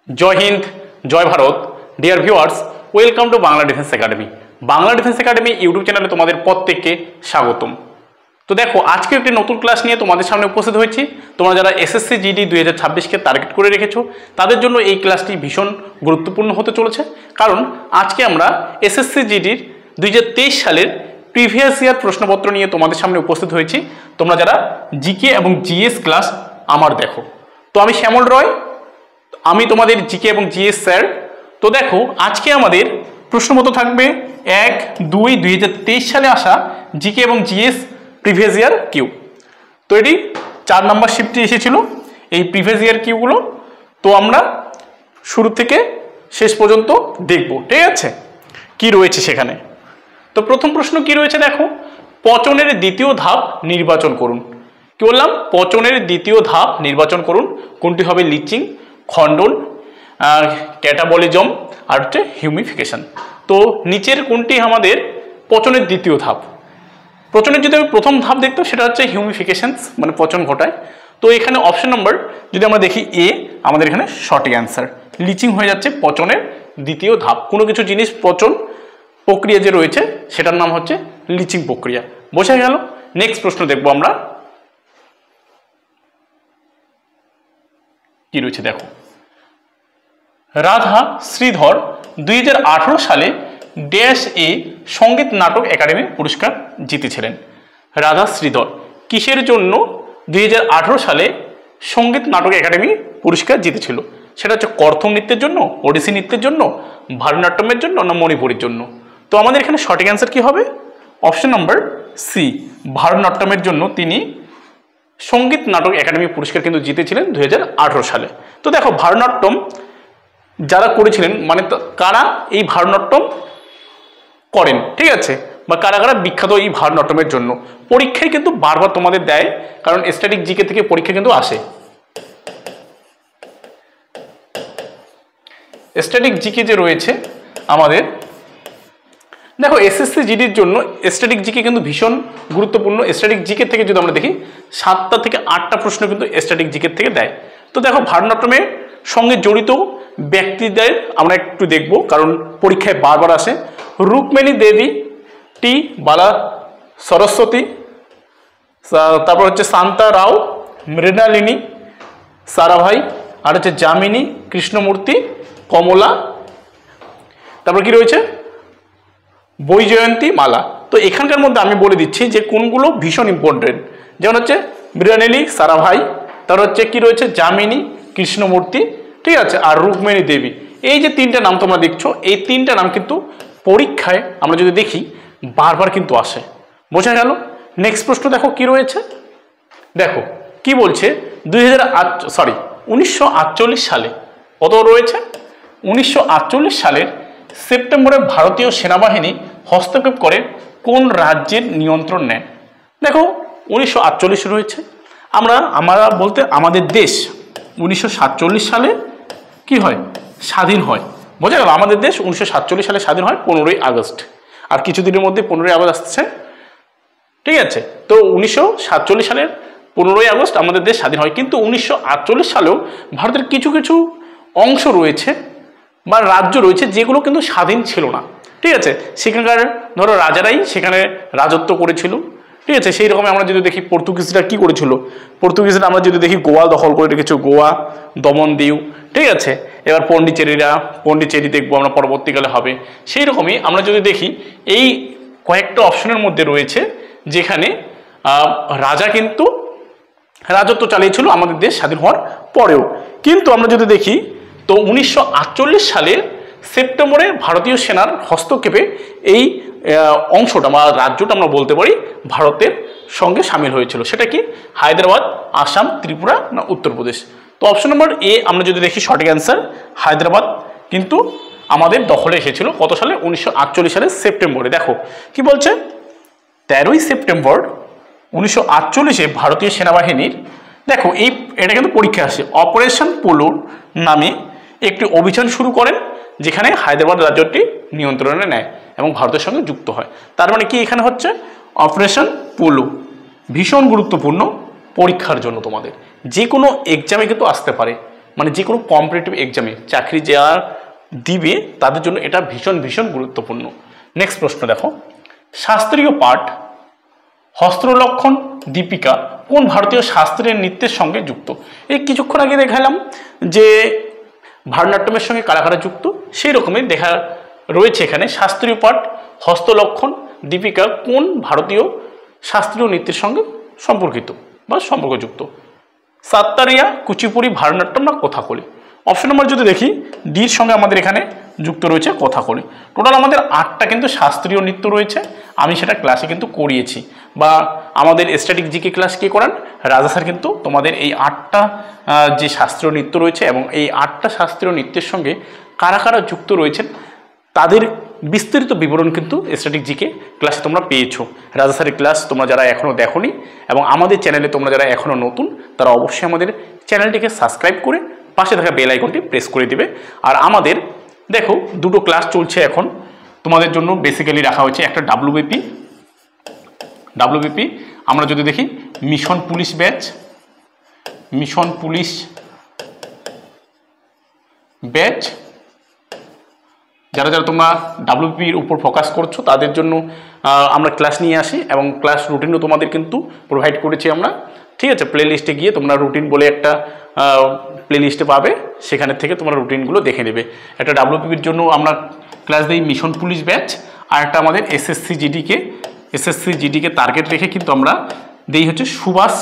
जय हिंद जय Bharat dear viewers welcome to Bangla defence academy. Bangla defence academy YouTube চ্যানেলে তোমাদের প্রত্যেককে স্বাগতম। তো দেখো আজকে একটি নতুন ক্লাস নিয়ে তোমাদের সামনে উপস্থিত হয়েছি। তোমরা যারা এসএসসি জিডি 2026কে টার্গেট করে রেখেছো তাদের জন্য এই ক্লাসটি ভীষণ গুরুত্বপূর্ণ হতে চলেছে, কারণ আজকে আমরা এসএসসি জিডির 2023 সালের প্রিভিয়াস ইয়ার প্রশ্নপত্র নিয়ে তোমাদের সামনে উপস্থিত হয়েছি। তোমরা যারা জিকে এবং জিএস ক্লাস আমার দেখো, তো আমি শ্যামল রয়, আমি তোমাদের জিকে এবং জিএস স্যার। তো দেখো আজকে আমাদের প্রশ্নপত্র থাকবে 1-2-2023 সালে আসা জিকে এবং জিএস প্রিভিয়াস ইয়ার কিউ। তো এটি 4 নম্বর শিফটে এসেছিল এই প্রিভিয়াস ইয়ার কিউগুলো। তো আমরা শুরু থেকে শেষ পর্যন্ত দেখব, ঠিক আছে, কি রয়েছে সেখানে। তো প্রথম প্রশ্ন কি রয়েছে দেখো, পচনের দ্বিতীয় ধাপ নির্বাচন করুন। কি বললাম? পচনের দ্বিতীয় ধাপ নির্বাচন করুন। কোনটি হবে? লিচিং, খণ্ডন, ক্যাটাবলিজম আর হচ্ছে হিউমিফিকেশন। তো নিচের কোনটি আমাদের পচনের দ্বিতীয় ধাপ? পচনের যদি আমি প্রথম ধাপ দেখতাম সেটা হচ্ছে হিউমিফিকেশনস, মানে পচন ঘটায়। তো এখানে অপশন নম্বর যদি আমরা দেখি এ, আমাদের এখানে সঠিক অ্যান্সার। লিচিং হয়ে যাচ্ছে পচনের দ্বিতীয় ধাপ। কোনো কিছু জিনিস পচন প্রক্রিয়া যে রয়েছে সেটার নাম হচ্ছে লিচিং প্রক্রিয়া। বোঝা গেল? নেক্সট প্রশ্ন দেখবো আমরা কি রয়েছে। দেখো, রাধা শ্রীধর 2018 সালে ড্যাশ এ সঙ্গীত নাটক একাডেমি পুরস্কার জিতেছিলেন। রাধা শ্রীধর কিসের জন্য 2018 সালে সঙ্গীত নাটক একাডেমি পুরস্কার জিতেছিল? সেটা হচ্ছে কর্থক নৃত্যের জন্য, ওডিসি নৃত্যের জন্য, ভারতনাট্যমের জন্য না মণিপুরের জন্য? তো আমাদের এখানে সঠিক অ্যান্সার কি হবে? অপশন নম্বর সি, ভারতনাট্যমের জন্য তিনি সঙ্গীত নাটক একাডেমি পুরস্কার কিন্তু জিতেছিলেন 2018 সালে। তো দেখো ভারতনাট্যম যারা করেছিলেন, মানে কারা এই ভারতনাট্যম করেন, ঠিক আছে, বা কারা কারা বিখ্যাত এই ভারতনাট্যমের জন্য। পরীক্ষায় কিন্তু বারবার তোমাদের দেয়, কারণ স্ট্যাটিক জিকে থেকে পরীক্ষা কিন্তু আসে। স্ট্যাটিক জিকে যে রয়েছে আমাদের, দেখো এসএসসি জিডির জন্য স্ট্যাটিক জিকে কিন্তু ভীষণ গুরুত্বপূর্ণ। স্ট্যাটিক জিকে থেকে যদি আমরা দেখি 7টা থেকে 8টা প্রশ্ন কিন্তু স্ট্যাটিক জিকে থেকে দেয়। তো দেখো ভারতনাট্যমের সঙ্গে জড়িত ব্যক্তিদের আমরা একটু দেখব, কারণ পরীক্ষায় বারবার আসে। রুক্মিণী দেবী, টি বালা সরস্বতী, তারপর হচ্ছে শান্তা রাও, মৃণালিনী সারাভাই, আর হচ্ছে যামিনী কৃষ্ণমূর্তি, কমলা, তারপর কি রয়েছে বৈজয়ন্তী মালা। তো এখানকার মধ্যে আমি বলে দিচ্ছি যে কোনগুলো ভীষণ ইম্পর্টেন্ট, যেমন হচ্ছে মৃণালিনী সারাভাই, তারপর হচ্ছে কি রয়েছে যামিনী কৃষ্ণমূর্তি, ঠিক আছে, আর রুক্মিণী দেবী। এই যে 3টা নাম তোমরা দেখছো, এই 3টা নাম কিন্তু পরীক্ষায় আমরা যদি দেখি বারবার কিন্তু আসে। বোঝা গেল? নেক্সট প্রশ্ন দেখো কি রয়েছে। দেখো কি বলছে, 1948 সালে কত রয়েছে? 1948 সালের সেপ্টেম্বরে ভারতীয় সেনাবাহিনী হস্তক্ষেপ করে কোন রাজ্যের নিয়ন্ত্রণ নেয়? দেখো 1948 রয়েছে, আমরা বলতে আমাদের দেশ 1947 সালে কি হয়? স্বাধীন হয়। বোঝা গেল? আমাদের দেশ 1947 সালে স্বাধীন হয় 15ই আগস্ট, আর কিছুদিনের মধ্যে 15ই আগস্ট আসছে, ঠিক আছে। তো 1947 সালের 15ই আগস্ট আমাদের দেশ স্বাধীন হয়, কিন্তু 1948 সালেও ভারতের কিছু কিছু অংশ রয়েছে বা রাজ্য রয়েছে যেগুলো কিন্তু স্বাধীন ছিল না, ঠিক আছে। সেখানকার ধরো রাজারাই সেখানে রাজত্ব করেছিল, ঠিক আছে। সেই রকম আমরা যদি দেখি পর্তুগিজরা কি করেছিল, পর্তুগিজরা আমরা যদি দেখি গোয়া দখল করে রেখেছিল, গোয়া, দমন দিউ, ঠিক আছে। এবার পন্ডিচেরি দেখবো আমরা পরবর্তীকালে হবে। সেই রকমই আমরা যদি দেখি এই কয়েকটা অপশনের মধ্যে রয়েছে যেখানে রাজা কিন্তু রাজত্ব চালিয়েছিল আমাদের দেশ স্বাধীন হওয়ার পরেও। কিন্তু আমরা যদি দেখি তো 1948 সালের সেপ্টেম্বরে ভারতীয় সেনার হস্তক্ষেপে এই অংশটা বা রাজ্যটা আমরা বলতে পারি ভারতের সঙ্গে সামিল হয়েছিল। সেটা কি? হায়দ্রাবাদ, আসাম, ত্রিপুরা না উত্তরপ্রদেশ? তো অপশন নম্বর এ আমরা যদি দেখি সঠিক অ্যান্সার, হায়দ্রাবাদ কিন্তু আমাদের দখলে এসেছিল কত সালে? 1948 সালের সেপ্টেম্বরে। দেখো কি বলছে, 13ই সেপ্টেম্বর 1948-এ ভারতীয় সেনাবাহিনীর, দেখো এটা কিন্তু পরীক্ষা আসে, অপারেশন পোলো নামে একটি অভিযান শুরু করেন যেখানে হায়দ্রাবাদ রাজ্যটি নিয়ন্ত্রণে নেয় এবং ভারতের সঙ্গে যুক্ত হয়। তার মানে কি এখানে হচ্ছে অপারেশন পোলো। ভীষণ গুরুত্বপূর্ণ পরীক্ষার জন্য, তোমাদের যে কোনো এক্সামে কিন্তু আসতে পারে, মানে যে কোনো কম্পিটিটিভ এক্সামে চাকরি যারা দিবে তাদের জন্য এটা ভীষণ ভীষণ গুরুত্বপূর্ণ। নেক্সট প্রশ্ন দেখো, শাস্ত্রীয় পাঠ হস্ত্রলক্ষণ দীপিকা কোন ভারতীয় শাস্ত্রীয় নৃত্যের সঙ্গে যুক্ত? এই কিছুক্ষণ আগে দেখালাম যে ভারতনাট্যমের সঙ্গে কারা কারা যুক্ত, সেই রকমই দেখা রয়েছে এখানে শাস্ত্রীয় পাঠ হস্তলক্ষণ দীপিকা কোন ভারতীয় শাস্ত্রীয় নৃত্যের সঙ্গে সম্পর্কিত বা সম্পর্কযুক্ত? সাত্তারিয়া, কুচিপুড়ি, ভারতনাট্যম না কথাকলি? অপশন নাম্বার যদি দেখি ডির সঙ্গে আমাদের এখানে যুক্ত রয়েছে কথাকলি। টোটাল আমাদের 8টা কিন্তু শাস্ত্রীয় নৃত্য রয়েছে, আমি সেটা ক্লাসে কিন্তু করিয়েছি, বা আমাদের স্ট্যাটিক জিকে ক্লাস কে করান রাজা স্যার কিন্তু তোমাদের এই 8টা যে শাস্ত্রীয় নৃত্য রয়েছে এবং এই 8টা শাস্ত্রীয় নৃত্যের সঙ্গে কারা কারা যুক্ত রয়েছেন তাদের বিস্তারিত বিবরণ কিন্তু স্ট্যাটিক জিকে ক্লাসে তোমরা পেয়েছো। রাজা স্যারের ক্লাস তোমরা যারা এখনও দেখোনি এবং আমাদের চ্যানেলে তোমরা যারা এখনও নতুন তারা অবশ্যই আমাদের চ্যানেলটিকে সাবস্ক্রাইব করে পাশে থাকা বেল আইকনটি প্রেস করে দিবে। আর আমাদের দেখো দুটো ক্লাস চলছে এখন তোমাদের জন্য, বেসিক্যালি রাখা হয়েছে একটা ডাব্লিউবিপি আমরা যদি দেখি মিশন পুলিশ ব্যাচ যারা যারা তোমরা ডাব্লিউবিপির উপর ফোকাস করছো তাদের জন্য আমরা ক্লাস নিয়ে আসি এবং ক্লাস রুটিনও তোমাদের কিন্তু প্রোভাইড করেছি আমরা, ঠিক আছে? প্লে লিস্টে গিয়ে তোমরা রুটিন বলে একটা প্লে লিস্টে পাবে, সেখানে থেকে তোমরা রুটিনগুলো দেখে নেবে। একটা ডাব্লিউবিপির জন্য আমরা ক্লাস দিই মিশন পুলিশ ব্যাচ, আর একটা আমাদের এসএসসি জিডিকে টার্গেট রেখে কিন্তু আমরা দিই হচ্ছে সুভাষ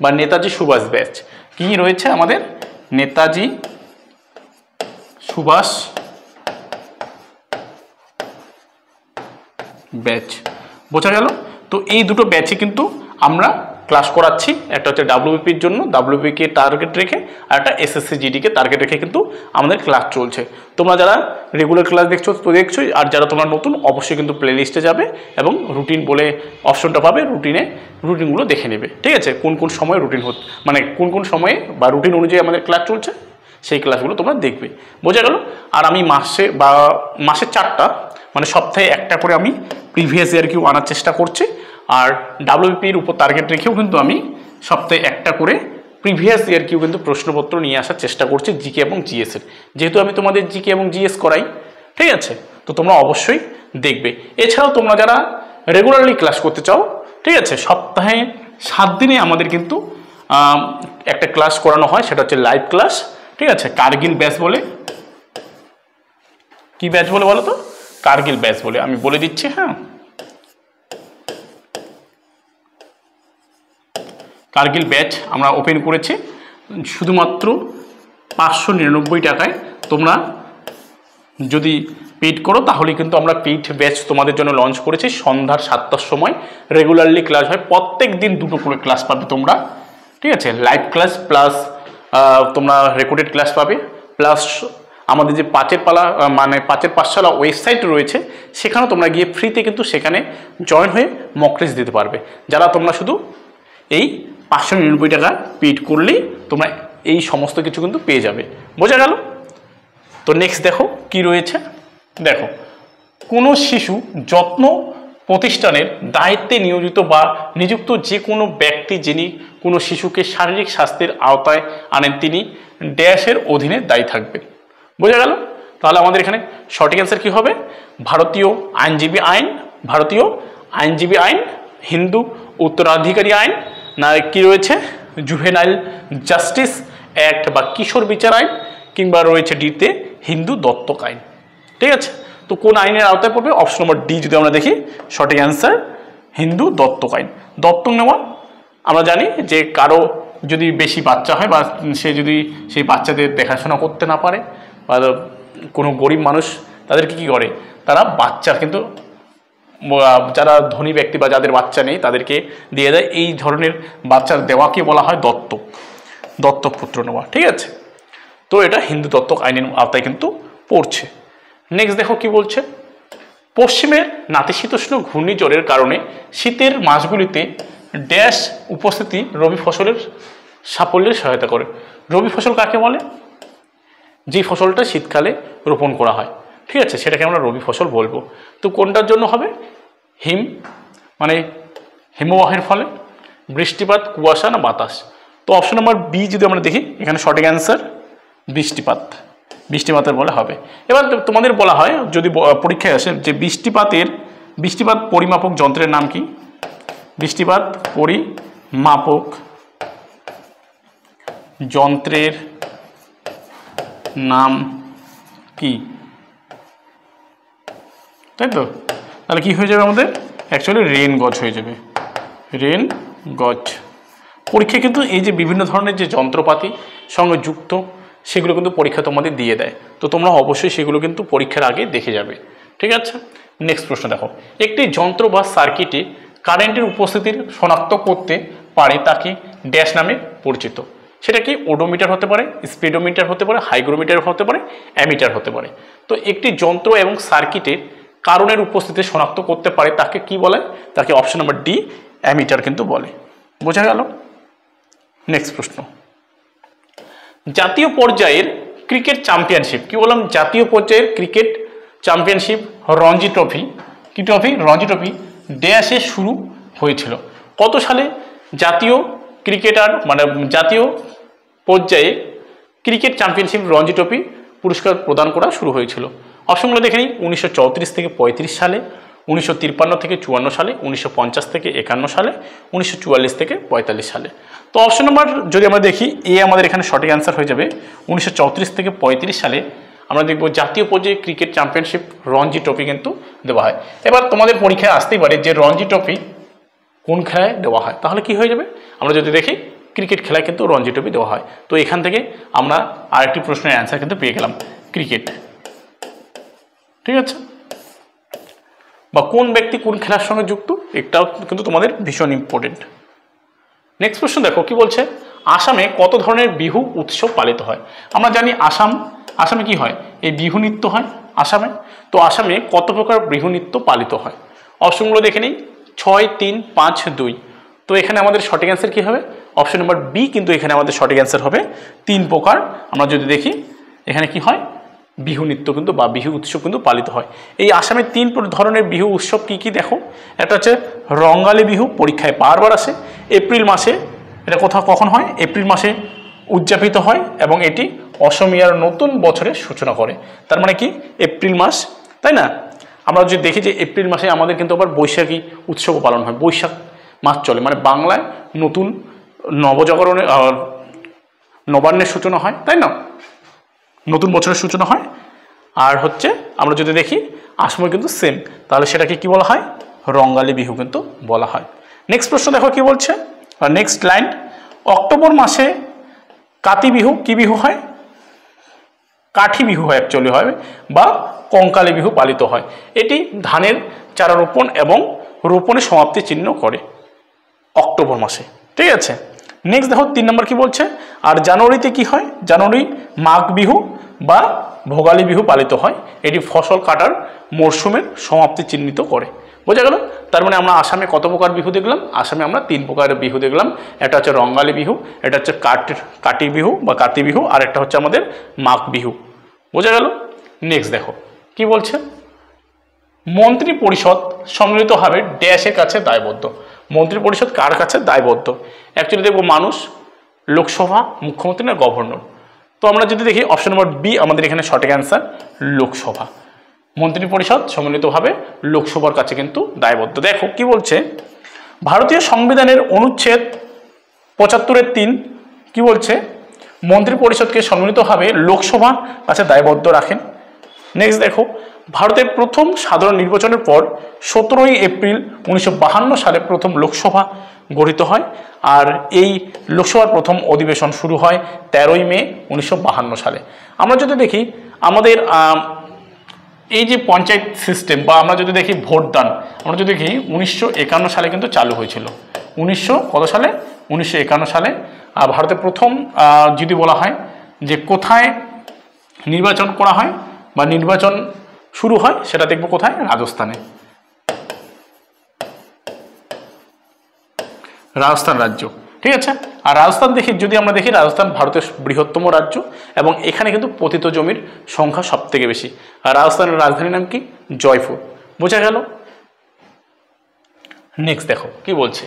বা নেতাজি সুভাষ ব্যাচ। কি রয়েছে আমাদের নেতাজি সুভাষ ব্যাচ, বোঝা গেল? তো এই দুটো ব্যাচে কিন্তু আমরা ক্লাস করাচ্ছি, একটা হচ্ছে ডাব্লিউবিপির জন্য ডাব্লিউবিকে টার্গেট রেখে, আর একটা এসএসসি জিডিকে টার্গেট রেখে কিন্তু আমাদের ক্লাস চলছে। তোমরা যারা রেগুলার ক্লাস দেখছো তো দেখছোই, আর যারা তোমরা নতুন অবশ্যই কিন্তু প্লে লিস্টে যাবে এবং রুটিন বলে অপশনটা পাবে, রুটিনগুলো দেখে নেবে, ঠিক আছে? কোন কোন সময় রুটিন মানে কোন কোন সময়ে বা রুটিন অনুযায়ী আমাদের ক্লাস চলছে সেই ক্লাসগুলো তোমরা দেখবে, বোঝা গেল? আর আমি মাসে 4টা মানে সপ্তাহে একটা করে আমি প্রিভিয়াস ইয়ার কিউ আনার চেষ্টা করছি, আর ডাব্লিউবিপির উপর টার্গেট রেখেও কিন্তু আমি সপ্তাহে একটা করে প্রিভিয়াস ইয়ার কিউ কিন্তু প্রশ্নপত্র নিয়ে আসার চেষ্টা করছি জিকে এবং জিএসের, যেহেতু আমি তোমাদের জিকে এবং জিএস করাই, ঠিক আছে? তো তোমরা অবশ্যই দেখবে। এছাড়াও তোমরা যারা রেগুলারলি ক্লাস করতে চাও, ঠিক আছে, সপ্তাহে 7 দিনে আমাদের কিন্তু একটা ক্লাস করানো হয়, সেটা হচ্ছে লাইভ ক্লাস, ঠিক আছে? কার্গিল ব্যাচ বলে, কি ব্যাচ বলে বলো তো? কার্গিল ব্যাচ বলে, আমি বলে দিচ্ছি। হ্যাঁ, কার্গিল ব্যাচ আমরা ওপেন করেছি শুধুমাত্র 599 টাকায়। তোমরা যদি পেইড করো তাহলে কিন্তু আমরা পেইড ব্যাচ তোমাদের জন্য লঞ্চ করেছি। সন্ধ্যার 7টার সময় রেগুলারলি ক্লাস হয়, প্রত্যেক দিন 2টো করে ক্লাস পাবে তোমরা, ঠিক আছে? লাইভ ক্লাস প্লাস তোমরা রেকর্ডেড ক্লাস পাবে, প্লাস আমাদের যে পাঁচের পাঠশালা ওয়েবসাইট রয়েছে সেখানেও তোমরা গিয়ে ফ্রিতে কিন্তু সেখানে জয়েন হয়ে মক টেস্ট দিতে পারবে। যারা তোমরা শুধু এই 599 টাকা পেইড করলেই তোমরা এই সমস্ত কিছু কিন্তু পেয়ে যাবে, বোঝা গেল? তো নেক্সট দেখো কি রয়েছে। দেখো, কোনো শিশু যত্ন প্রতিষ্ঠানের দায়িত্বে নিয়োজিত বা নিযুক্ত যে কোনো ব্যক্তি যিনি কোনো শিশুকে শারীরিক স্বাস্থ্যের আওতায় আনেন তিনি ড্যাশের অধীনে দায়ী থাকবেন, বোঝা গেল? তাহলে আমাদের এখানে সঠিক অ্যান্সার কী হবে? ভারতীয় আইনজীবী আইন, হিন্দু উত্তরাধিকারী আইন, না কি রয়েছে জুভেনাইল জাস্টিস অ্যাক্ট বা কিশোর বিচার আইন, কিংবা রয়েছে ডিতে হিন্দু দত্তক আইন, ঠিক আছে? তো কোন আইনের আওতায় পড়বে? অপশন নম্বর ডি যদি আমরা দেখি সঠিক অ্যান্সার হিন্দু দত্তক আইন। দত্তক নেওয়া আমরা জানি যে কারো যদি বেশি বাচ্চা হয় বা সে যদি সেই বাচ্চাদের দেখাশোনা করতে না পারে বা কোনো গরিব মানুষ তাদেরকে কী করে, তারা বাচ্চা কিন্তু যারা ধনী ব্যক্তি বা যাদের বাচ্চা নেই তাদেরকে দিয়ে দেয়। এই ধরনের বাচ্চার দেওয়াকে বলা হয় দত্তক পুত্র নেওয়া, ঠিক আছে? তো এটা হিন্দু দত্তক আইনের আওতায় কিন্তু পড়ছে। নেক্সট দেখো কি বলছে। পশ্চিমের নাতিশীতোষ্ণ ঘূর্ণিঝড়ের কারণে শীতের মাসগুলিতে ড্যাশ উপস্থিতি রবি ফসলের সাফল্যের সহায়তা করে। রবি ফসল কাকে বলে? যে ফসলটা শীতকালে রোপণ করা হয়, ঠিক আছে, সেটাকে আমরা রবি ফসল বলবো। তো কোনটার জন্য হবে? হিমবাহের ফলে, বৃষ্টিপাত, কুয়াশা না বাতাস? তো অপশন নাম্বার বি যদি আমরা দেখি এখানে সঠিক অ্যান্সার বৃষ্টিপাত, বৃষ্টিপাতের বলে হবে। এবার তোমাদের বলা হয় যদি পরীক্ষায় আসে যে বৃষ্টিপাত পরিমাপক যন্ত্রের নাম কি? বৃষ্টিপাত পরিমাপক যন্ত্রের নাম কি? তাই তো, তাহলে কি হয়ে যাবে আমাদের? অ্যাকচুয়ালি রেন গজ হয়ে যাবে, রেন গজ। পরীক্ষা কিন্তু এই যে বিভিন্ন ধরনের যে যন্ত্রপাতি সঙ্গে যুক্ত সেগুলো কিন্তু পরীক্ষা তোমাদের দিয়ে দেয়, তো তোমরা অবশ্যই সেগুলো কিন্তু পরীক্ষার আগে দেখে যাবে, ঠিক আছে। নেক্সট প্রশ্ন দেখো, একটি যন্ত্র বা সার্কিটে কারেন্টের উপস্থিতির শনাক্ত করতে পারে তাকে ড্যাশ নামে পরিচিত। সেটা কি? ওডোমিটার হতে পারে, স্পিডোমিটার হতে পারে, হাইগ্রোমিটার হতে পারে, অ্যামিটার হতে পারে। তো একটি যন্ত্র এবং সার্কিটের কারণের উপস্থিতি শনাক্ত করতে পারে তাকে কি বলে? তাকে অপশন নাম্বার ডি অ্যামিটার কিন্তু বলে। বোঝা গেল? নেক্সট প্রশ্ন, জাতীয় পর্যায়ের ক্রিকেট চ্যাম্পিয়নশিপ, কি বললাম? জাতীয় পর্যায়ের ক্রিকেট চ্যাম্পিয়নশিপ রঞ্জি ট্রফি, কি ট্রফি? রঞ্জি ট্রফি ড্যাশে শুরু হয়েছিল। কত সালে জাতীয় ক্রিকেটার মানে জাতীয় পর্যায়ে ক্রিকেট চ্যাম্পিয়নশিপ রঞ্জি ট্রফি পুরস্কার প্রদান করা শুরু হয়েছিল? অপশনগুলো দেখে নিই। 1934 থেকে 35 সালে, 1953 থেকে 54 সালে, 1950 থেকে 51 সালে, 1944 থেকে 45 সালে। তো অপশন নাম্বার যদি আমরা দেখি এ আমাদের এখানে সঠিক অ্যান্সার হয়ে যাবে। 1934 থেকে 35 সালে আমরা দেখব জাতীয় পর্যায়ে ক্রিকেট চ্যাম্পিয়নশিপ রঞ্জি ট্রফি কিন্তু দেওয়া হয়। এবার তোমাদের পরীক্ষায় আসতেই পারে যে রঞ্জি ট্রফি কোন খেলায় দেওয়া হয়, তাহলে কি হয়ে যাবে? আমরা যদি দেখি ক্রিকেট খেলায় কিন্তু রঞ্জি ট্রফি দেওয়া হয়। তো এখান থেকে আমরা আরেকটি প্রশ্নের অ্যান্সার কিন্তু পেয়ে গেলাম, ক্রিকেট, ঠিক আছে। বা কোন ব্যক্তি কোন খেলার সঙ্গে যুক্ত, এটাও কিন্তু তোমাদের ভীষণ ইম্পর্টেন্ট। নেক্সট প্রশ্ন দেখো কি বলছে, আসামে কত ধরনের বিহু উৎসব পালিত হয়? আমরা জানি আসামে কি হয়? এই বিহু নৃত্য হয় আসামে। তো আসামে কত প্রকার বিহু নৃত্য পালিত হয়? অপশনগুলো দেখে নিই, 6, 3, 5, 2। তো এখানে আমাদের সঠিক অ্যান্সার কি হবে? অপশন নাম্বার বি কিন্তু এখানে আমাদের সঠিক অ্যান্সার হবে, 3 প্রকার। আমরা যদি দেখি এখানে কি হয়, বিহু নৃত্য কিন্তু বা বিহু উৎসব কিন্তু পালিত হয়। এই আসামের 3 ধরনের বিহু উৎসব কি কি দেখো। একটা হচ্ছে রঙ্গালী বিহু, পরীক্ষায় বারবার আসে, এপ্রিল মাসে, এটা কখন হয়? এপ্রিল মাসে উদযাপিত হয় এবং এটি অসমীয়ার নতুন বছরের সূচনা করে। তার মানে কি? এপ্রিল মাস, তাই না? আমরা যদি দেখি যে এপ্রিল মাসে আমাদের কিন্তু আবার বৈশাখী উৎসবও পালন হয়, বৈশাখ মাস চলে, মানে বাংলায় নতুন নবজাগরণের নবান্নের সূচনা হয়, তাই না? নতুন বছরের সূচনা হয়। আর হচ্ছে আমরা যদি দেখি আসামে কিন্তু সেম, তাহলে সেটাকে কি বলা হয়? রঙ্গালী বিহু কিন্তু বলা হয়। নেক্সট প্রশ্ন দেখো কি বলছে, নেক্সট লাইন, অক্টোবর মাসে কাতি বিহু কি বিহু হয়? কাঠি বিহু হয় অ্যাকচুয়ালি হয়, বা কঙ্কালী বিহু পালিত হয়। এটি ধানের চারা রোপণ এবং রোপণের সমাপ্তি চিহ্ন করে অক্টোবর মাসে, ঠিক আছে। নেক্সট দেখো 3 নম্বর কি বলছে, আর জানুয়ারিতে কি হয়? জানুয়ারি মাঘ বিহু বা ভোগালী বিহু পালিত হয়। এটি ফসল কাটার মরশুমের সমাপ্তি চিহ্নিত করে। বোঝা গেল? তার মানে আমরা আসামে কত প্রকার বিহু দেখলাম? আসামে আমরা 3 প্রকারের বিহু দেখলাম। একটা হচ্ছে রঙ্গালী বিহু, এটা হচ্ছে কাটি বিহু বা কাতি বিহু, আর একটা হচ্ছে আমাদের মাঘ বিহু। বোঝা গেল? নেক্সট দেখো কি বলছে, মন্ত্রী পরিষদ সম্মিলিতভাবে ড্যাশের কাছে দায়বদ্ধ। মন্ত্রী পরিষদ কার কাছে দায়বদ্ধ? অ্যাকচুয়ালি দেখবো মানুষ, লোকসভা, মুখ্যমন্ত্রী না গভর্নর। তো আমরা যদি দেখি অপশন নম্বর বি আমাদের এখানে সঠিক অ্যান্সার, লোকসভা। মন্ত্রী পরিষদ সম্মিলিতভাবে লোকসভার কাছে কিন্তু দায়বদ্ধ। দেখো কি বলছে, ভারতীয় সংবিধানের অনুচ্ছেদ 75-3 কি বলছে, মন্ত্রী পরিষদকে সম্মিলিতভাবে লোকসভার কাছে দায়বদ্ধ রাখেন। নেক্সট দেখো, ভারতের প্রথম সাধারণ নির্বাচনের পর 17 এপ্রিল 1952 সালে প্রথম লোকসভা গঠিত হয়, আর এই লোকসভার প্রথম অধিবেশন শুরু হয় 13 মে 1952 সালে। আমরা যদি দেখি আমাদের এই যে পঞ্চায়েত সিস্টেম বা আমরা যদি দেখি ভোটদান, আমরা যদি দেখি 1951 সালে কিন্তু চালু হয়েছিল। কত সালে? 1951 সালে। ভারতের প্রথম যদি বলা হয় যে কোথায় নির্বাচন করা হয় বা নির্বাচন শুরু হয়, সেটা দেখবো কোথায়? রাজস্থানে, রাজস্থান রাজ্য, ঠিক আছে। আর রাজস্থান দেখি যদি আমরা দেখি, রাজস্থান ভারতের বৃহত্তম রাজ্য এবং এখানে কিন্তু পতিত জমির সংখ্যা সব থেকে বেশি। আর রাজস্থানের রাজধানীর নাম কি? জয়পুর। বোঝা গেল? নেক্সট দেখো কি বলছে,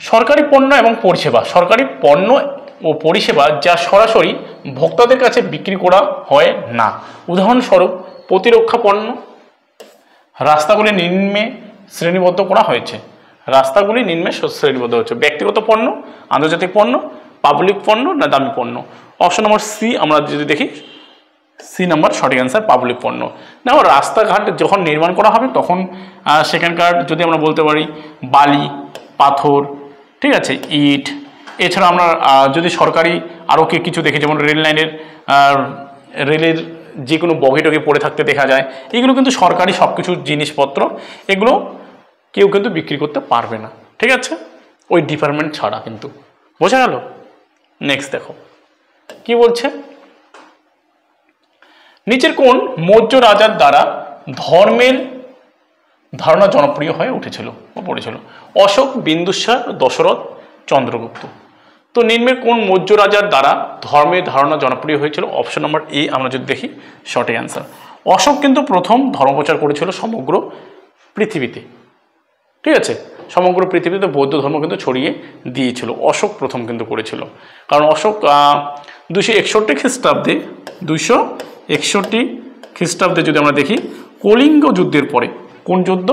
সরকারি পণ্য এবং পরিষেবা, সরকারি পণ্য ও পরিষেবা যা সরাসরি ভোক্তাদের কাছে বিক্রি করা হয় না। উদাহরণস্বরূপ প্রতিরক্ষা পণ্য। রাস্তাগুলি নিম্নে শ্রেণীবদ্ধ করা হয়েছে। রাস্তাগুলি নিম্নে শ্রেণীবদ্ধ হচ্ছে, ব্যক্তিগত পণ্য, আন্তর্জাতিক পণ্য, পাবলিক পণ্য না দামি পণ্য। অপশন নম্বর সি আমরা যদি দেখি, সি নাম্বার সঠিক অ্যান্সার, পাবলিক পণ্য। দেখো রাস্তাঘাট যখন নির্মাণ করা হবে তখন সেখানকার যদি আমরা বলতে পারি বালি, পাথর, ঠিক আছে, ইট, এছাড়া আমরা যদি সরকারি আরও কিছু দেখি যেমন রেল লাইনের রেলের যে কোনো বগি টগি পড়ে থাকতে দেখা যায়, এগুলো কিন্তু সরকারি সব কিছু জিনিসপত্র, এগুলো কেউ কিন্তু বিক্রি করতে পারবে না, ঠিক আছে, ওই ডিপার্টমেন্ট ছাড়া। কিন্তু বোঝা গেল? নেক্সট দেখো কি বলছে, নিচের কোন মৌর্য রাজার দ্বারা ধর্মের ধারণা জনপ্রিয় হয়ে উঠেছিল বা পড়েছিল? অশোক, বিন্দুসার, দশরথ, চন্দ্রগুপ্ত। তো নিম্নের কোন মৌর্য রাজার দ্বারা ধর্মের ধারণা জনপ্রিয় হয়েছিল? অপশন নম্বর এ আমরা যদি দেখি সঠিক অ্যান্সার। অশোক কিন্তু প্রথম ধর্মপ্রচার করেছিল সমগ্র পৃথিবীতে, ঠিক আছে, সমগ্র পৃথিবীতে বৌদ্ধ ধর্ম কিন্তু ছড়িয়ে দিয়েছিল, অশোক প্রথম কিন্তু করেছিল। কারণ অশোক 261 খ্রিস্টাব্দে 261 খ্রিস্টাব্দে যদি আমরা দেখি কলিঙ্গ যুদ্ধের পরে, কোন যুদ্ধ?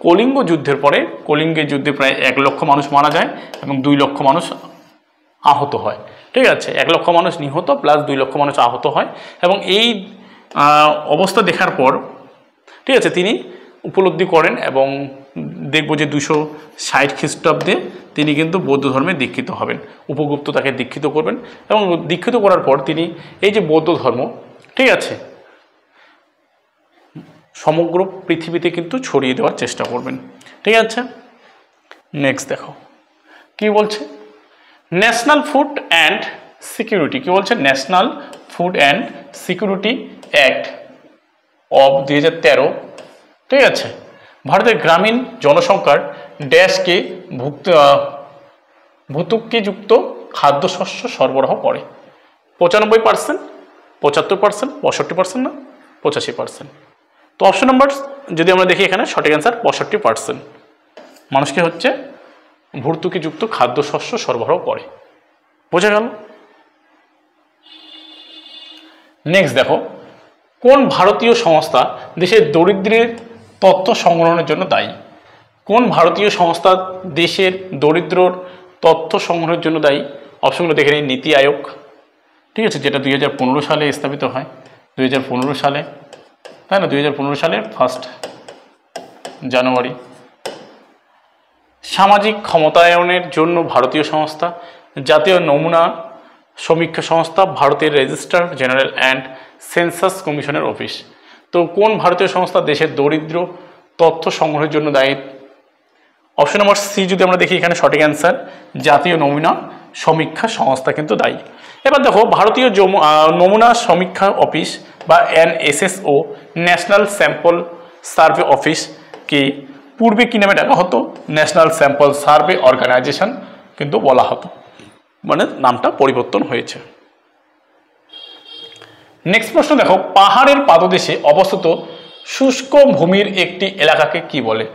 কলিঙ্গ যুদ্ধের পরে, কলিঙ্গের যুদ্ধে প্রায় 1 লক্ষ মানুষ মারা যায় এবং 2 লক্ষ মানুষ আহত হয়, ঠিক আছে, 1 লক্ষ মানুষ নিহত প্লাস 2 লক্ষ মানুষ আহত হয়। এবং এই অবস্থা দেখার পর, ঠিক আছে, তিনি উপলব্ধি করেন এবং দেখব যে 260 খ্রিস্টাব্দে তিনি কিন্তু বৌদ্ধ ধর্মে দীক্ষিত হবেন। উপগুপ্ত তাকে দীক্ষিত করবেন এবং দীক্ষিত করার পর তিনি এই যে বৌদ্ধ ধর্ম, ঠিক আছে, সমগ্র পৃথিবীতে কিন্তু ছড়িয়ে দেওয়ার চেষ্টা করবেন, ঠিক আছে। নেক্সট দেখো কি বলছে, ন্যাশনাল ফুড অ্যান্ড সিকিউরিটি, কি বলছে? National food and security act of 2013, ঠিক আছে, ভারতের গ্রামীণ জনসংখ্যার ড্যাশকে ভর্তুকিযুক্ত খাদ্যশস্য সরবরাহ করে। 95%, 75%, 65% না 85%। তো অপশন নাম্বার যদি আমরা দেখি এখানে সঠিক অ্যান্সার 65% মানুষকে হচ্ছে ভর্তুকিযুক্ত খাদ্যশস্য সরবরাহ করে। বোঝা গেল? নেক্সট দেখো, কোন ভারতীয় সংস্থা দেশের দরিদ্রের তথ্য সংগ্রহের জন্য দায়ী? কোন ভারতীয় সংস্থা দেশের দরিদ্রর তথ্য সংগ্রহের জন্য দায়ী? অপশনগুলো দেখে নিই। নীতি আয়োগ, ঠিক আছে, যেটা 2015 সালে স্থাপিত হয়, 2015 সালে, তাই না, 2015 সালের 1 জানুয়ারি। সামাজিক ক্ষমতায়নের জন্য ভারতীয় সংস্থা, জাতীয় নমুনা সমীক্ষা সংস্থা, ভারতের রেজিস্ট্রার জেনারেল অ্যান্ড সেন্সাস কমিশনের অফিস। তো কোন ভারতীয় সংস্থা দেশের দরিদ্র তথ্য সংগ্রহের জন্য দায়ী? অপশন নম্বর সি যদি আমরা দেখি এখানে সঠিক অ্যান্সার, জাতীয় নমুনা সমীক্ষা সংস্থা কিন্তু দায়ী। এবার দেখো ভারতীয় নমুনা সমীক্ষা অফিস বা NSSO, national sample survey office, কি পূর্বে কি নামে ডাকা হতো? ন্যাশনাল স্যাম্পল সার্ভে অর্গানাইজেশন কিন্তু বলা হতো, মানে নামটা পরিবর্তন হয়েছে। নেক্সট প্রশ্ন দেখো, পাহাড়ের পাদদেশে অবস্থিত শুষ্ক ভূমির একটি এলাকাকে কি বলে?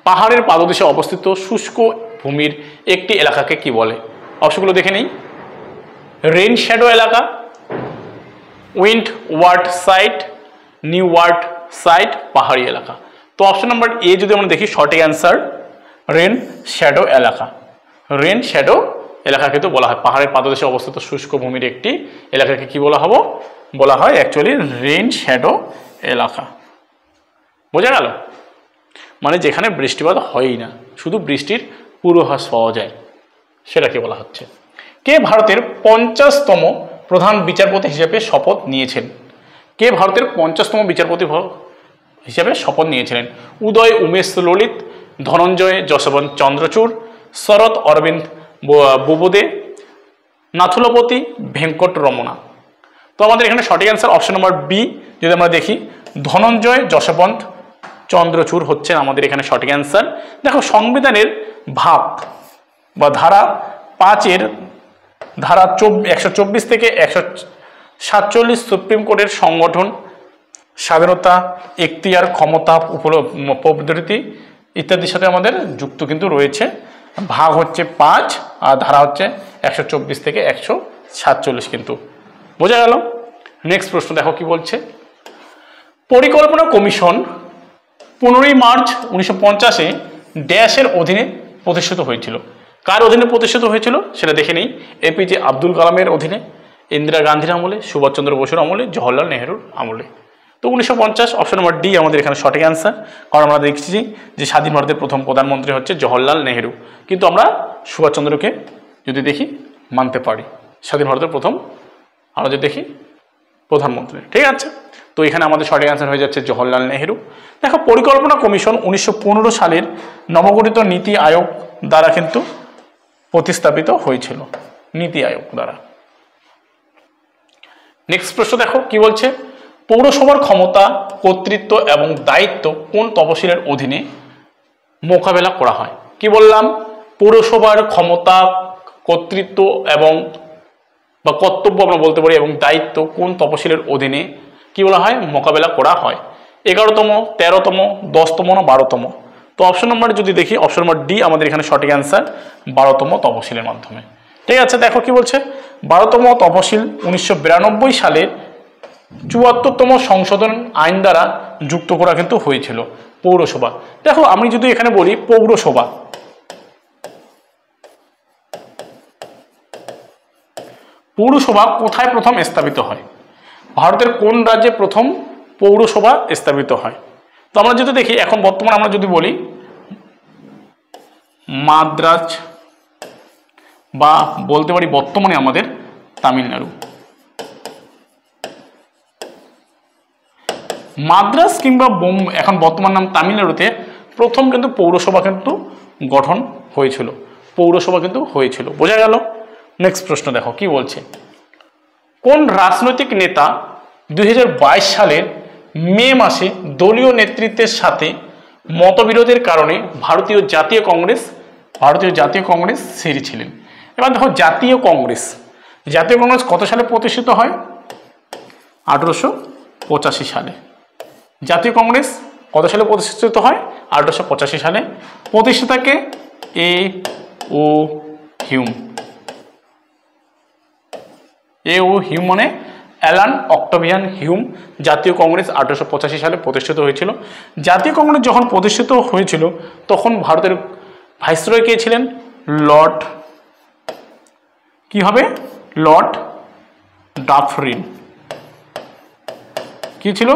পাহাড়ের পাদদেশে অবস্থিত শুষ্ক ভূমির একটি এলাকাকে কি বলে? অপশনগুলো দেখে নেই। রেইন শ্যাডো এলাকা, windward side, new ward side, পাহাড়ি এলাকা। তো অপশন নাম্বার এ যদি আমরা দেখি সঠিক অ্যান্সার, রেন শ্যাডো এলাকা। রেন শ্যাডো এলাকা কিন্তু বলা হয় পাহাড়ের পাদদেশে অবস্থিত শুষ্ক ভূমির একটি এলাকাকে কি বলা হয় অ্যাকচুয়ালি রেইন শ্যাডো এলাকা। বোঝা গেল? মানে যেখানে বৃষ্টিপাত হয়ই না, শুধু বৃষ্টির পূর্বাভাস পাওয়া যায়, সেটাকে বলা হচ্ছে। কে ভারতের 50তম প্রধান বিচারপতি হিসেবে শপথ নিয়েছেন? কে ভারতের 50তম বিচারপতি হিসেবে শপথ নিয়েছিলেন? উদয় উমেশ ললিত, ধনঞ্জয় যশবন্ত চন্দ্রচূড়, শরৎ অরবিন্দ বোবদে, নাথুলাপতি ভেঙ্কট রমনা। তো আমাদের এখানে সঠিক অ্যান্সার অপশন নম্বর বি যদি আমরা দেখি, ধনঞ্জয় যশবন্ত চন্দ্রচূড় হচ্ছে আমাদের এখানে সঠিক অ্যান্সার। দেখো সংবিধানের ভাগ বা ধারা 5-এর ধারা 124 থেকে 147 সুপ্রিম কোর্টের সংগঠন, স্বাধীনতা, এখতিয়ার, ক্ষমতা, উপবৃত্তি ইত্যাদির সাথে আমাদের যুক্ত কিন্তু রয়েছে। ভাগ হচ্ছে 5 আর ধারা হচ্ছে 124 থেকে 147 কিন্তু। বোঝা গেল। নেক্সট প্রশ্ন দেখো কি বলছে, পরিকল্পনা কমিশন 15 মার্চ 1950-এ ড্যাশের অধীনে প্রতিষ্ঠিত হয়েছিল। কার অধীনে প্রতিষ্ঠিত হয়েছিল সেটা দেখে নেই। এপিজে আব্দুল কালামের অধীনে, ইন্দিরা গান্ধীর আমলে, সুভাষচন্দ্র বসুর আমলে, জওহরলাল নেহরুর আমলে। তো 1950, অপশন নম্বর ডি আমাদের এখানে সঠিক অ্যান্সার। কারণ আমরা দেখছি যে স্বাধীন ভারতের প্রথম প্রধানমন্ত্রী হচ্ছে জওহরলাল নেহরু, কিন্তু আমরা সুভাষচন্দ্রকে যদি দেখি মানতে পারি স্বাধীন ভারতের প্রথম, আমরা যদি দেখি প্রধানমন্ত্রী, ঠিক আছে। তো এখানে আমাদের সঠিক অ্যান্সার হয়ে যাচ্ছে জওহরলাল নেহরু। দেখো, পরিকল্পনা কমিশন 1915 সালের নবগঠিত নীতি আয়োগ দ্বারা কিন্তু প্রতিস্থাপিত হয়েছিল, নীতি আয়োগ দ্বারা। নেক্সট প্রশ্ন দেখো কি বলছে, পৌরসভার ক্ষমতা, কর্তৃত্ব এবং দায়িত্ব কোন তফসিলের অধীনে মোকাবেলা করা হয়? কি বললাম, পৌরসভার ক্ষমতা, কর্তৃত্ব এবং বা কর্তব্য আমরা বলতে পারি এবং দায়িত্ব কোন তফসিলের অধীনে কি বলা হয় মোকাবেলা করা হয়? 11তম, 13তম, 10তম না 12তম? তো অপশন নম্বর যদি দেখি, অপশন নম্বর ডি আমাদের এখানে সঠিক অ্যান্সার, 12তম তফসিলের মাধ্যমে। ঠিক আছে, দেখো কি বলছে, 12তম তফসিল 1992 সালে 74তম সংশোধন আইন দ্বারা যুক্ত করা কিন্তু হয়েছিল পৌরসভা। দেখো, আমি যদি এখানে বলি পৌরসভা, পৌরসভা কোথায় প্রথম স্থাপিত হয়? ভারতের কোন রাজ্যে প্রথম পৌরসভা স্থাপিত হয়? তো আমরা যদি দেখি, এখন বর্তমানে আমরা যদি বলি মাদ্রাজ, বা বলতে পারি বর্তমানে আমাদের তামিলনাড়ু। মাদ্রাজ কিংবা এখন বর্তমান নাম তামিলনাড়ুতে প্রথম কিন্তু পৌরসভা কিন্তু গঠন হয়েছিল, পৌরসভা কিন্তু হয়েছিল। বোঝা গেল। নেক্সট প্রশ্ন দেখো কি বলছে, কোন রাজনৈতিক নেতা 2022 সালের মে মাসে দলীয় নেতৃত্বের সাথে মতবিরোধের কারণে ভারতীয় জাতীয় কংগ্রেস ছেড়েছিলেন? এবার দেখো, জাতীয় কংগ্রেস কত সালে প্রতিষ্ঠিত হয়? 1885 সালে। জাতীয় কংগ্রেস কত সালে প্রতিষ্ঠিত হয়? 1885 সালে। প্রতিষ্ঠাতাকে A.O. হিউম মানে অ্যালান অক্টাভিয়ান হিউম। জাতীয় কংগ্রেস 1885 সালে প্রতিষ্ঠিত হয়েছিল। জাতীয় কংগ্রেস যখন প্রতিষ্ঠিত হয়েছিল তখন ভারতের ভাইসরয় কে ছিলেন? Lord Dufferin. কি ছিল?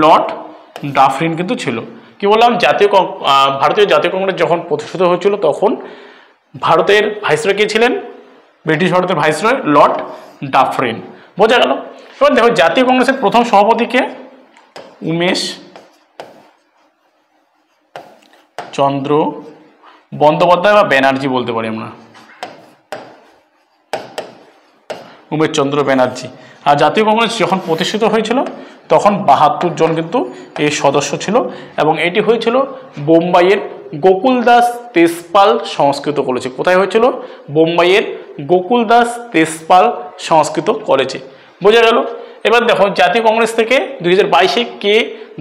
লর্ড ডাফরিন কিন্তু ছিল। কি বললাম, ভারতীয় জাতীয় কংগ্রেস যখন প্রতিষ্ঠিত হয়েছিল তখন ভারতের ভাইসরয় কে ছিলেন? ব্রিটিশ ভারতের ভাইসরয় লর্ড ডাফরিন। বোঝা গেল। এবার দেখো, জাতীয় কংগ্রেসের প্রথম সভাপতি কে? উমেশ চন্দ্র বন্দ্যোপাধ্যায় বা ব্যানার্জি বলতে পারি আমরা, উমেশ চন্দ্র ব্যানার্জি। আর জাতীয় কংগ্রেস যখন প্রতিষ্ঠিত হয়েছিল তখন 72 জন কিন্তু এই সদস্য ছিল, এবং এটি হয়েছিল বোম্বাইয়ের গোকুলদাস তেজপাল সংস্কৃত কলেজে। কোথায় হয়েছিল? বোম্বাইয়ের গোকুলদাস তেজপাল সংস্কৃত কলেজে। বোঝা গেল। এবার দেখো, জাতীয় কংগ্রেস থেকে 2022-এ কে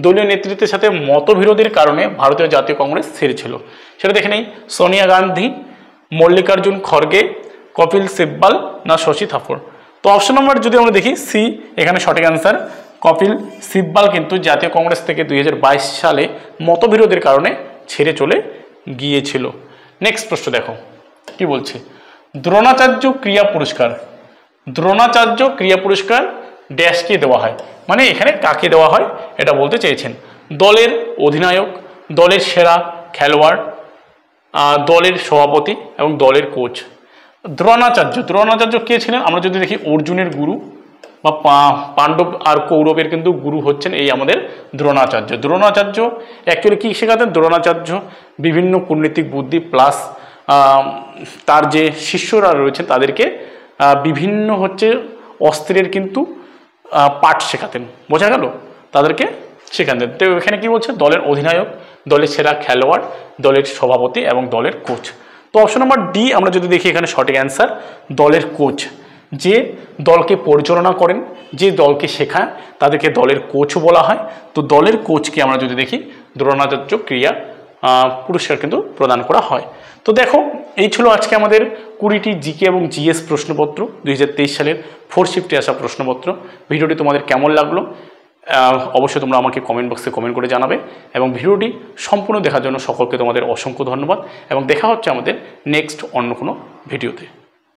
দলীয় নেতৃত্বের সাথে মতবিরোধের কারণে ভারতীয় জাতীয় কংগ্রেস ছেড়েছিল সেটা দেখে নেই। সোনিয়া গান্ধী, মল্লিকার্জুন খড়গে, কপিল সিব্বাল না শশী থারুর? তো অপশন নম্বর যদি আমরা দেখি সি, এখানে সঠিক অ্যান্সার কপিল সিব্বাল কিন্তু জাতীয় কংগ্রেস থেকে 2022 সালে মতবিরোধের কারণে ছেড়ে চলে গিয়েছিল। নেক্সট প্রশ্ন দেখো কি বলছে, দ্রোণাচার্য ক্রিয়া পুরস্কার ড্যাশকে দেওয়া হয়, মানে এখানে কাকে দেওয়া হয় এটা বলতে চেয়েছেন। দলের অধিনায়ক, দলের সেরা খেলোয়াড়, দলের সভাপতি এবং দলের কোচ। দ্রোণাচার্য কে ছিলেন? আমরা যদি দেখি অর্জুনের গুরু বা পাণ্ডব আর কৌরবের কিন্তু গুরু হচ্ছেন এই আমাদের দ্রোণাচার্য। অ্যাকচুয়ালি কি শেখাতেন দ্রোণাচার্য? বিভিন্ন কূটনৈতিক বুদ্ধি প্লাস তার যে শিষ্যরা রয়েছেন তাদেরকে বিভিন্ন অস্ত্রের কিন্তু পাঠ শেখাতেন। বোঝা গেল, তাদেরকে শেখাতেন। তো এখানে কি বলছে, দলের অধিনায়ক, দলের সেরা খেলোয়াড়, দলের সভাপতি এবং দলের কোচ। তো অপশন নাম্বার ডি আমরা যদি দেখি এখানে সঠিক অ্যান্সার দলের কোচ। যে দলকে পরিচালনা করেন, যে দলকে শেখান তাদেরকে দলের কোচ বলা হয়। তো দলের কোচকে আমরা যদি দেখি দ্রোণাচার্য ক্রিয়া পুরস্কার কিন্তু প্রদান করা হয়। তো দেখো, এই ছিল আজকে আমাদের 20টি জিকে এবং জিএস প্রশ্নপত্র, 2023 সালের 4th শিফটে আসা প্রশ্নপত্র। ভিডিওটি তোমাদের কেমন লাগলো অবশ্যই তোমরা আমাকে কমেন্ট বক্সে কমেন্ট করে জানাবে, এবং ভিডিওটি সম্পূর্ণ দেখার জন্য সকলকে তোমাদের অসংখ্য ধন্যবাদ, এবং দেখা হচ্ছে আমাদের নেক্সট অন্য কোনো ভিডিওতে।